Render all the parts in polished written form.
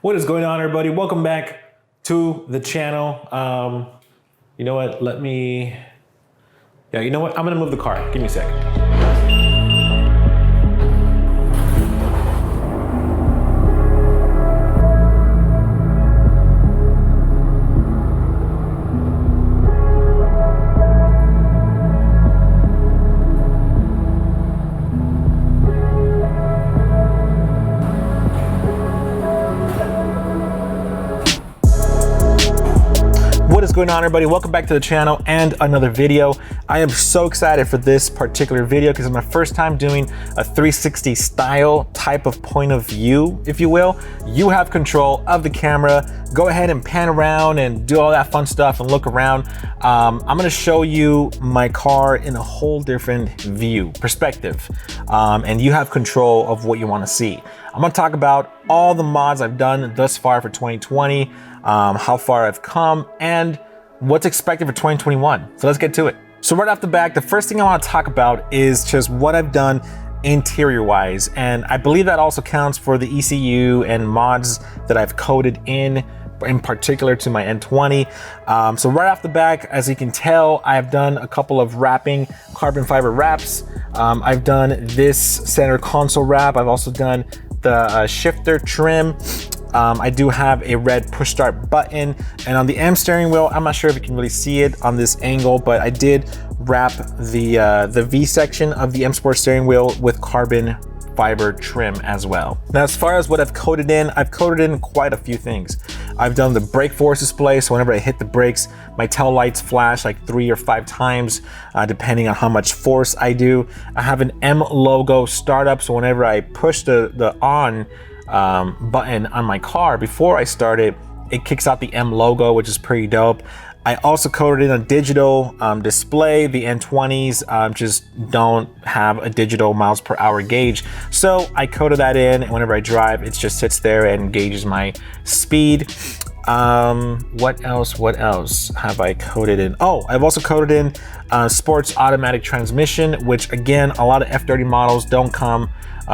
What is going on, everybody? Welcome back to the channel. You know what? You know what? I'm gonna move the car. Give me a sec. What is going on, everybody? Welcome back to the channel and another video. I am so excited for this particular video because it's my first time doing a 360 style type of point of view, if you will. You have control of the camera. Go ahead and pan around and do all that fun stuff and look around. I'm gonna show you my car in a whole different view, perspective, and you have control of what you wanna see. I'm gonna talk about all the mods I've done thus far for 2020, how far I've come, and what's expected for 2021. So let's get to it. So right off the bat, the first thing I want to talk about is just what I've done interior wise. And I believe that also counts for the ECU and mods that I've coded in particular to my N20. So right off the bat, as you can tell, I've done a couple of wrapping, carbon fiber wraps. I've done this center console wrap. I've also done the shifter trim. I do have a red push start button, and on the M steering wheel, I'm not sure if you can really see it on this angle, but I did wrap the V section of the M Sport steering wheel with carbon fiber trim as well. Now, as far as what I've coded in quite a few things. I've done the brake force display, so whenever I hit the brakes, my tail lights flash like 3 or 5 times, depending on how much force I do. I have an M logo startup, so whenever I push the on button on my car before I start it, it kicks out the M logo, which is pretty dope. I also coded in a digital display. The N20s just don't have a digital miles per hour gauge, so I coded that in, and whenever I drive, it just sits there and gauges my speed. What else have I coded in? Oh, I've also coded in sports automatic transmission, which again, a lot of F30 models don't come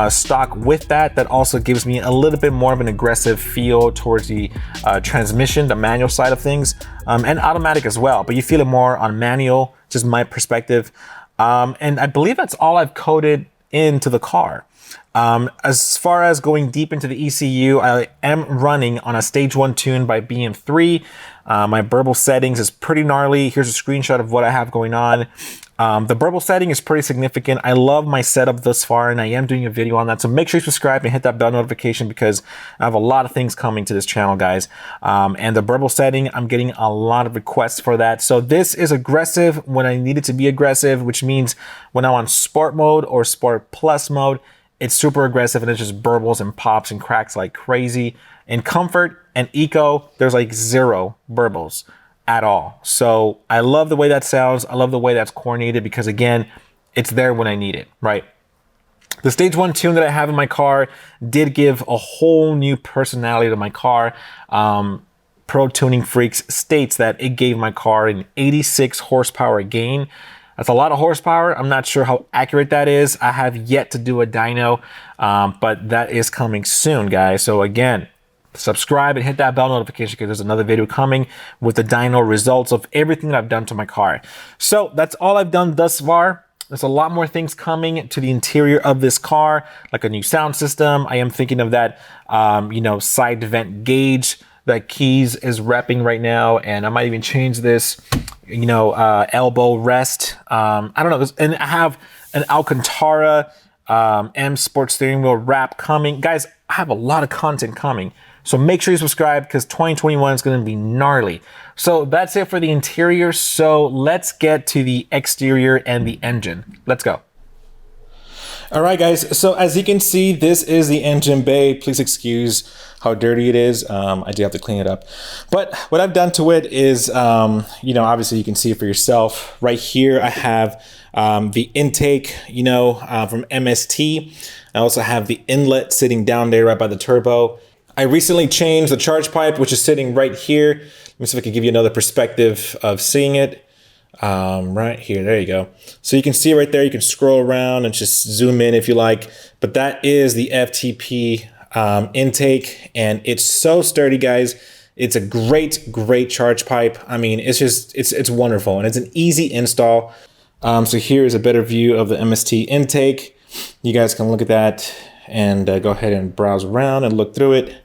stock with that. That also gives me a little bit more of an aggressive feel towards the transmission, the manual side of things, and automatic as well, but you feel it more on manual, just my perspective. And I believe that's all I've coded into the car. As far as going deep into the ECU, I am running on a stage 1 tune by BMW. My burble settings is pretty gnarly. Here's a screenshot of what I have going on. The burble setting is pretty significant. I love my setup thus far, and I am doing a video on that. So make sure you subscribe and hit that bell notification because I have a lot of things coming to this channel, guys. And the burble setting, I'm getting a lot of requests for that. So this is aggressive when I need it to be aggressive, which means when I'm on sport mode or sport plus mode, it's super aggressive and it just burbles and pops and cracks like crazy. In comfort and eco, there's like 0 burbles at all. So I love the way that sounds. I love the way that's coordinated because again, it's there when I need it, right? The stage 1 tune that I have in my car did give a whole new personality to my car. Pro Tuning Freaks states that it gave my car an 86 horsepower gain. That's a lot of horsepower. I'm not sure how accurate that is. I have yet to do a dyno, but that is coming soon, guys. So again, subscribe and hit that bell notification because there's another video coming with the dyno results of everything that I've done to my car. So that's all I've done thus far. There's a lot more things coming to the interior of this car, like a new sound system. I am thinking of that, side vent gauge that Kies is repping right now, and I might even change this, elbow rest. I don't know. And I have an Alcantara M Sport steering wheel wrap coming. Guys, I have a lot of content coming. So make sure you subscribe because 2021 is going to be gnarly. So that's it for the interior. So let's get to the exterior and the engine. Let's go. All right, guys. So as you can see, this is the engine bay. Please excuse how dirty it is. I do have to clean it up. But what I've done to it is, obviously you can see it for yourself. Right here, I have the intake, from MST. I also have the inlet sitting down there right by the turbo. I recently changed the charge pipe, which is sitting right here. Let me see if I can give you another perspective of seeing it. Right here, there you go. So you can see right there, you can scroll around and just zoom in if you like, but that is the FTP intake, and it's so sturdy, guys. It's a great charge pipe. I mean, it's wonderful, and it's an easy install. So here's a better view of the MST intake. You guys can look at that and go ahead and browse around and look through it.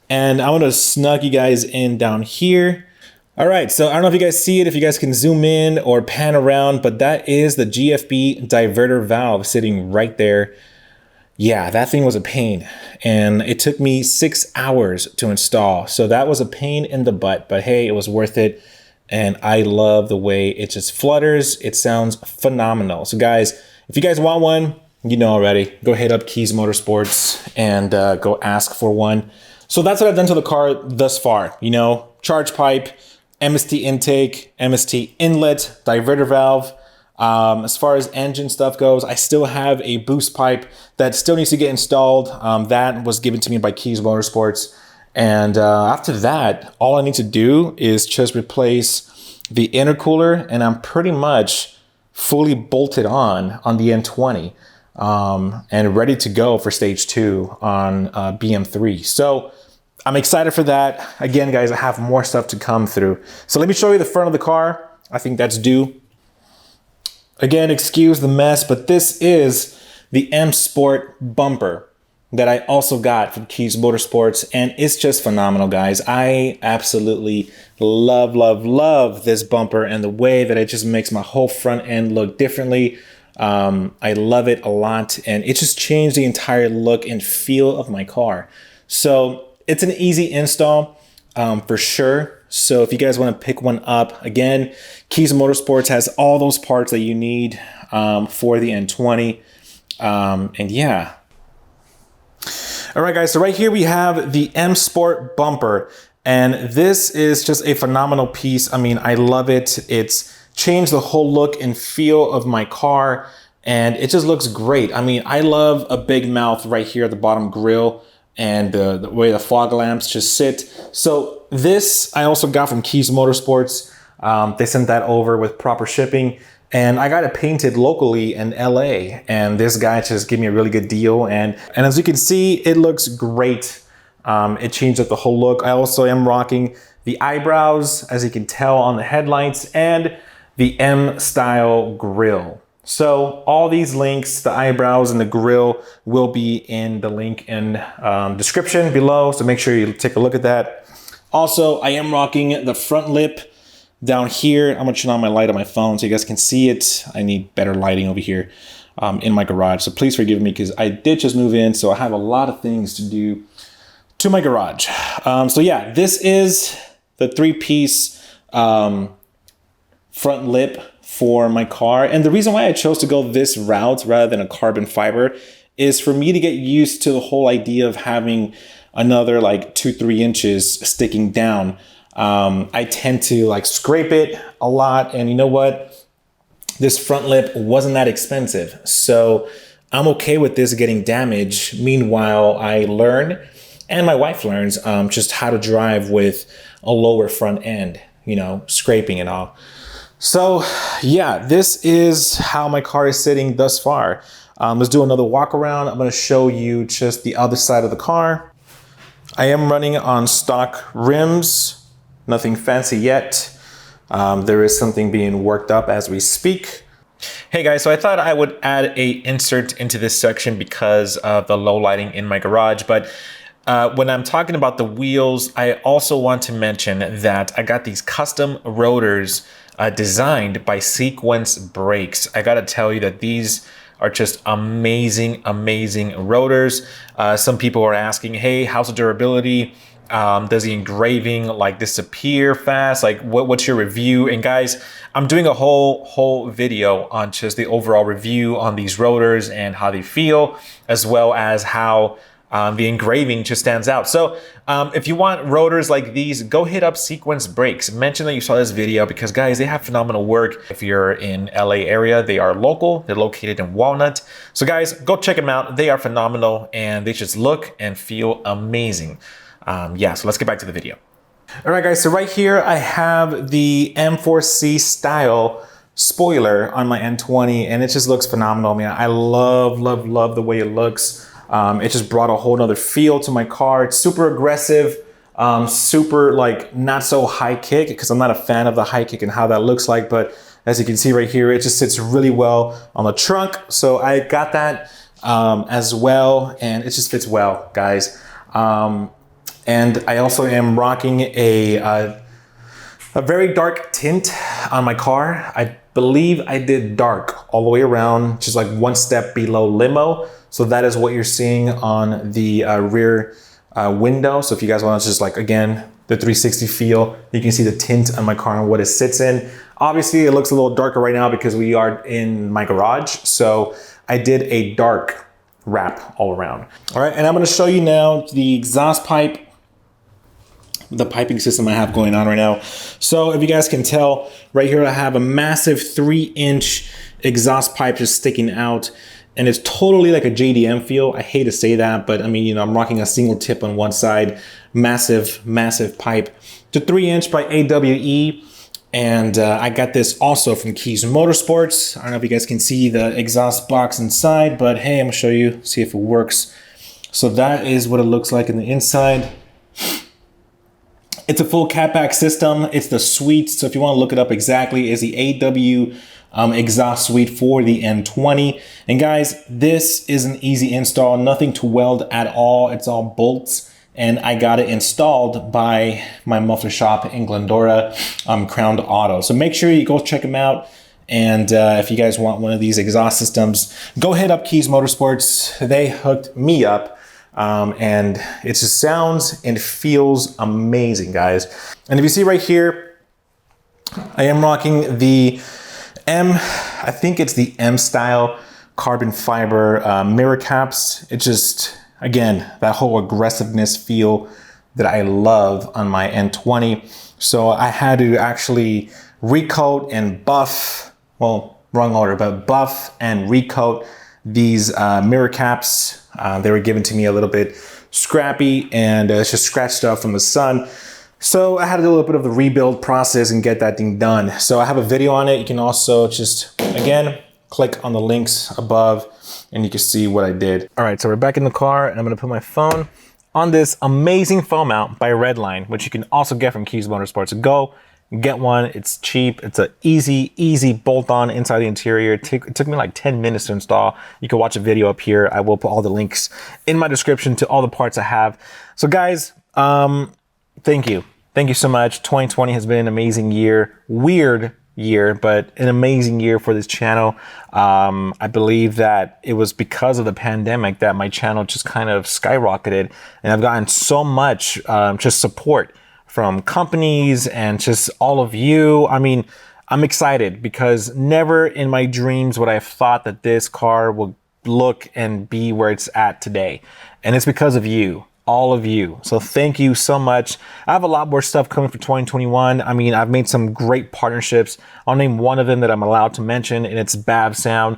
And I want to snug you guys in down here. All right, so I don't know if you guys see it, if you guys can zoom in or pan around, but that is the GFB diverter valve sitting right there. Yeah, that thing was a pain, and it took me 6 hours to install. So that was a pain in the butt, but hey, it was worth it. And I love the way it just flutters. It sounds phenomenal. So guys, if you guys want one, you know already, go hit up Kies Motorsports and go ask for one. So that's what I've done to the car thus far. You know, charge pipe, MST intake, MST inlet, diverter valve. As far as engine stuff goes, I still have a boost pipe that still needs to get installed. That was given to me by Kies Motorsports. And after that, all I need to do is just replace the intercooler, and I'm pretty much fully bolted on the N20 and ready to go for stage 2 on BM3. So I'm excited for that. Again, guys, I have more stuff to come through. So let me show you the front of the car. I think that's due. Again, excuse the mess, but this is the M Sport bumper that I also got from Kies Motorsports, and it's just phenomenal, guys. I absolutely love this bumper and the way that it just makes my whole front end look differently. I love it a lot, and it just changed the entire look and feel of my car. So it's an easy install for sure. So if you guys want to pick one up, again, Kies Motorsports has all those parts that you need for the N20. And yeah. All right, guys, so right here we have the M Sport bumper, and this is just a phenomenal piece. I mean, I love it. It's changed the whole look and feel of my car, and it just looks great. I mean, I love a big mouth right here at the bottom grille, and the way the fog lamps just sit. So this I also got from Kies Motorsports. They sent that over with proper shipping, and I got it painted locally in LA, and this guy just gave me a really good deal. And as you can see, it looks great. It changed up the whole look. I also am rocking the eyebrows, as you can tell on the headlights, and the M style grille. So all these links, the eyebrows and the grille, will be in the link in description below. So make sure you take a look at that. Also, I am rocking the front lip down here. I'm gonna turn on my light on my phone so you guys can see it. I need better lighting over here in my garage. So please forgive me, because I did just move in, so I have a lot of things to do to my garage. So yeah, this is the 3-piece front lip for my car. And the reason why I chose to go this route rather than a carbon fiber is for me to get used to the whole idea of having another like 2-3 inches sticking down. I tend to like scrape it a lot, and you know what? This front lip wasn't that expensive, so I'm okay with this getting damaged. Meanwhile, I learn, and my wife learns, just how to drive with a lower front end, you know, scraping and all. So yeah, this is how my car is sitting thus far. Let's do another walk around. I'm going to show you just the other side of the car. I am running on stock rims, nothing fancy yet. There is something being worked up as we speak. Hey guys, so I thought I would add a insert into this section because of the low lighting in my garage, but when I'm talking about the wheels, I also want to mention that I got these custom rotors designed by Sequence Brakes. I gotta tell you that these are just amazing rotors. Some people are asking, hey, how's the durability? Does the engraving like disappear fast? Like what's your review? And guys, I'm doing a whole video on just the overall review on these rotors and how they feel, as well as how the engraving just stands out. So if you want rotors like these, go hit up Sequence Brakes. Mention that you saw this video, because guys, they have phenomenal work. If you're in LA area, they are local. They're located in Walnut. So guys, go check them out. They are phenomenal, and they just look and feel amazing. Yeah, so let's get back to the video. All right, guys, so right here I have the M4C style spoiler on my N20, and it just looks phenomenal, man. I love the way it looks. It just brought a whole nother feel to my car. It's super aggressive, super like not so high kick, because I'm not a fan of the high kick and how that looks like. But as you can see right here, it just sits really well on the trunk. So I got that as well, and it just fits well, guys. And I also am rocking a very dark tint on my car. I believe I did dark all the way around, just like one step below limo. So that is what you're seeing on the rear window. So if you guys want to just like, again, the 360 feel, you can see the tint on my car and what it sits in. Obviously it looks a little darker right now because we are in my garage. So I did a dark wrap all around. All right, and I'm gonna show you now the exhaust pipe, the piping system I have going on right now. So if you guys can tell right here, I have a massive 3-inch exhaust pipe just sticking out, and it's totally like a JDM feel. I hate to say that, but I mean, you know, I'm rocking a single tip on one side, massive pipe. It's a 3-inch by AWE, and I got this also from Kies Motorsports. I don't know if you guys can see the exhaust box inside, but hey, I'm gonna show you, see if it works. So that is what it looks like in the inside. It's a full catback system. It's the suite. So if you want to look it up exactly, is the AW exhaust suite for the N20. And guys, this is an easy install, nothing to weld at all. It's all bolts. And I got it installed by my muffler shop in Glendora, Crown Auto. So make sure you go check them out. And if you guys want one of these exhaust systems, go hit up Kies Motorsports. They hooked me up. And it just sounds and feels amazing, guys. And if you see right here, I am rocking the I think it's the M style carbon fiber mirror caps. It just, again, that whole aggressiveness feel that I love on my N20. So I had to actually recoat and buff, well, wrong order, but buff and recoat these mirror caps. They were given to me a little bit scrappy, and it's just scratched up from the sun. So I had to do a little bit of the rebuild process and get that thing done. So I have a video on it. You can also just, again, click on the links above and you can see what I did. All right, so we're back in the car, and I'm gonna put my phone on this amazing foam mount by Redline, which you can also get from Kies Motorsports. Go get one, it's cheap. It's an easy bolt on inside the interior. It took me like 10 minutes to install. You can watch a video up here. I will put all the links in my description to all the parts I have. So guys, thank you. Thank you so much. 2020 has been an amazing year. Weird year, but an amazing year for this channel. I believe that it was because of the pandemic that my channel just kind of skyrocketed, and I've gotten so much just support from companies and just all of you. I mean, I'm excited because never in my dreams would I have thought that this car would look and be where it's at today. And it's because of you, all of you. So thank you so much. I have a lot more stuff coming for 2021. I mean, I've made some great partnerships. I'll name one of them that I'm allowed to mention, and it's Bav Sound.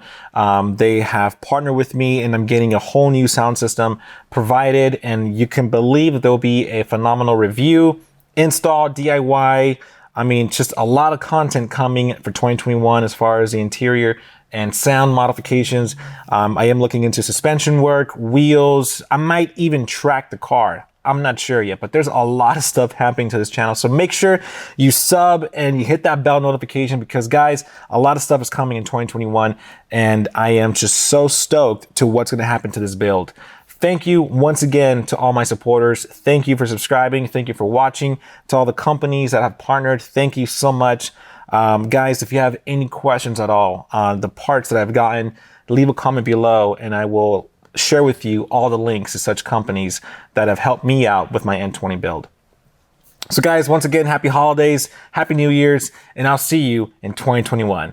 They have partnered with me, and I'm getting a whole new sound system provided, and you can believe that there will be a phenomenal review, install, DIY. I mean, just a lot of content coming for 2021 as far as the interior and sound modifications. I am looking into suspension work, wheels. I might even track the car. I'm not sure yet, but there's a lot of stuff happening to this channel. So make sure you sub and you hit that bell notification, because guys, a lot of stuff is coming in 2021, and I am just so stoked to what's going to happen to this build. Thank you once again to all my supporters. Thank you for subscribing. Thank you for watching. To all the companies that have partnered, thank you so much. Guys, if you have any questions at all on the parts that I've gotten, leave a comment below and I will share with you all the links to such companies that have helped me out with my N20 build. So guys, once again, happy holidays, happy New Year's, and I'll see you in 2021.